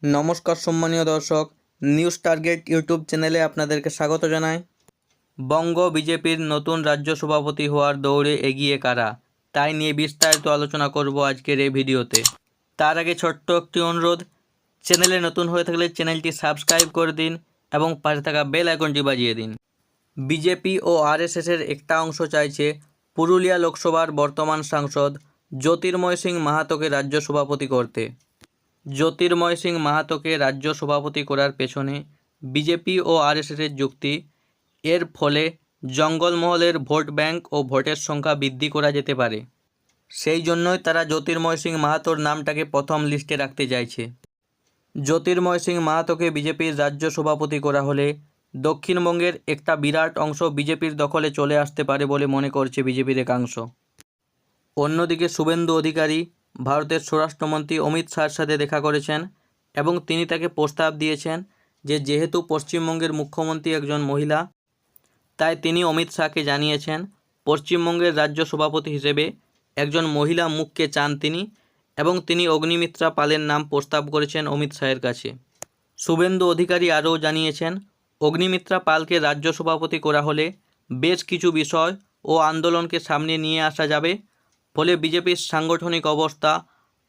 নমস্কার সম্মানীয় দর্শক, নিউজ টার্গেট ইউটিউব চ্যানেলে আপনাদেরকে স্বাগত জানাই। বঙ্গ বিজেপির নতুন রাজ্য সভাপতি হওয়ার দৌড়ে এগিয়ে কারা, তাই নিয়ে বিস্তারিত আলোচনা করব আজকের এই ভিডিওতে। তার আগে ছোট্ট একটি অনুরোধ, চ্যানেলে নতুন হয়ে থাকলে চ্যানেলটি সাবস্ক্রাইব করে দিন এবং পাশে থাকা বেল আইকনটি বাজিয়ে দিন। বিজেপি ও আরএসএসের একটা অংশ চাইছে পুরুলিয়া লোকসভার বর্তমান সাংসদ জ্যোতির্ময় সিং মাহাতোকে রাজ্য সভাপতি করতে। জ্যোতির্ময় সিং মাহাতোকে রাজ্য সভাপতি করার পেছনে বিজেপি ও আরএসএসের যুক্তি, এর ফলে জঙ্গলমহলের ভোট ব্যাংক ও ভোটের সংখ্যা বৃদ্ধি করা যেতে পারে। সেই জন্যই তারা জ্যোতির্ময় সিং মাহাতোর নামটাকে প্রথম লিস্টে রাখতে চাইছে। জ্যোতির্ময় সিং মাহাতোকে বিজেপির রাজ্য সভাপতি করা হলে দক্ষিণবঙ্গের একটা বিরাট অংশ বিজেপির দখলে চলে আসতে পারে বলে মনে করছে বিজেপির একাংশ। অন্যদিকে শুভেন্দু অধিকারী ভারতের স্বরাষ্ট্রমন্ত্রী অমিত শাহের সাথে দেখা করেছেন এবং তিনি তাকে প্রস্তাব দিয়েছেন যে যেহেতু পশ্চিমবঙ্গের মুখ্যমন্ত্রী একজন মহিলা, তাই তিনি অমিত শাহকে জানিয়েছেন পশ্চিমবঙ্গের রাজ্য সভাপতি হিসেবে একজন মহিলা মুখকে চান তিনি, এবং তিনি অগ্নিমিত্রা পালের নাম প্রস্তাব করেছেন অমিত শাহের কাছে। শুভেন্দু অধিকারী আরও জানিয়েছেন অগ্নিমিত্রা পালকে রাজ্য সভাপতি করা হলে বেশ কিছু বিষয় ও আন্দোলনকে সামনে নিয়ে আসা যাবে, ফলে বিজেপির সাংগঠনিক অবস্থা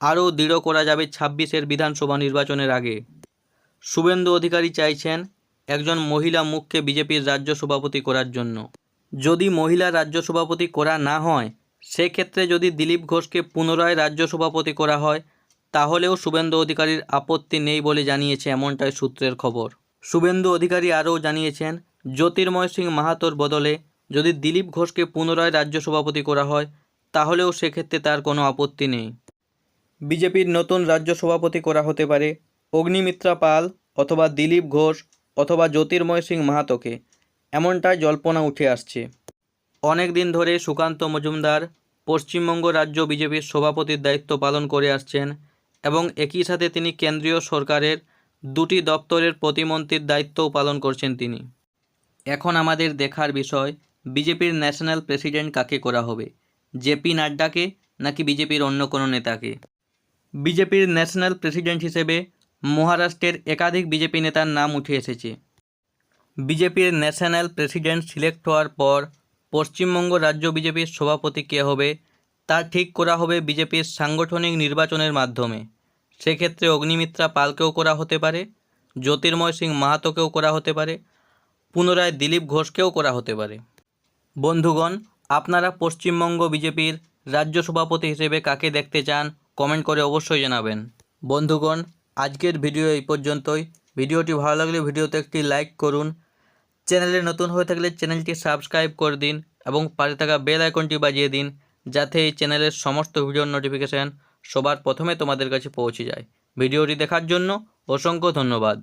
আরও দৃঢ় করা যাবে ২৬-এর বিধানসভা নির্বাচনের আগে। শুভেন্দু অধিকারী চাইছেন একজন মহিলা মুখকে বিজেপির রাজ্য সভাপতি করার জন্য। যদি মহিলা রাজ্য সভাপতি করা না হয়, সেক্ষেত্রে যদি দিলীপ ঘোষকে পুনরায় রাজ্য সভাপতি করা হয়, তাহলেও শুভেন্দু অধিকারীর আপত্তি নেই বলে জানিয়েছে এমনটাই সূত্রের খবর। শুভেন্দু অধিকারী আরও জানিয়েছেন জ্যোতির্ময় সিং মাহাতোর বদলে যদি দিলীপ ঘোষকে পুনরায় রাজ্য সভাপতি করা হয়, তাহলেও সেক্ষেত্রে তার কোনো আপত্তি নেই। বিজেপির নতুন রাজ্য সভাপতি করা হতে পারে অগ্নিমিত্রা পাল অথবা দিলীপ ঘোষ অথবা জ্যোতির্ময় সিং মাহাতোকে, এমনটাই জল্পনা উঠে আসছে। অনেক দিন ধরে সুকান্ত মজুমদার পশ্চিমবঙ্গ রাজ্য বিজেপির সভাপতির দায়িত্ব পালন করে আসছেন এবং একই সাথে তিনি কেন্দ্রীয় সরকারের দুটি দপ্তরের প্রতিমন্ত্রীর দায়িত্বও পালন করছেন তিনি। এখন আমাদের দেখার বিষয় বিজেপির ন্যাশনাল প্রেসিডেন্ট কাকে করা হবে, জেপি নাড্ডাকে নাকি বিজেপির অন্য কোনো নেতাকে। বিজেপির ন্যাশনাল প্রেসিডেন্ট হিসেবে মহারাষ্ট্রের একাধিক বিজেপি নেতার নাম উঠে এসেছে। বিজেপির ন্যাশনাল প্রেসিডেন্ট সিলেক্ট হওয়ার পর পশ্চিমবঙ্গ রাজ্য বিজেপির সভাপতি কে হবে তা ঠিক করা হবে বিজেপির সাংগঠনিক নির্বাচনের মাধ্যমে। সেক্ষেত্রে অগ্নিমিত্রা পালকেও করা হতে পারে, জ্যোতির্ময় সিং মাহাতোকেও করা হতে পারে, পুনরায় দিলীপ ঘোষকেও করা হতে পারে। বন্ধুগণ, আপনারা পশ্চিমবঙ্গ বিজেপির রাজ্য সভাপতি হিসেবে কাকে দেখতে চান কমেন্ট করে অবশ্যই জানাবেন। বন্ধুগণ, আজকের ভিডিও এই পর্যন্তই। ভিডিওটি ভালো লাগলে ভিডিওতে একটি লাইক করুন, চ্যানেলে নতুন হয়ে থাকলে চ্যানেলটি সাবস্ক্রাইব করে দিন এবং পাশে থাকা বেল আইকনটি বাজিয়ে দিন, যাতে এই চ্যানেলের সমস্ত ভিডিওর নোটিফিকেশান সবার প্রথমে তোমাদের কাছে পৌঁছে যায়। ভিডিওটি দেখার জন্য অসংখ্য ধন্যবাদ।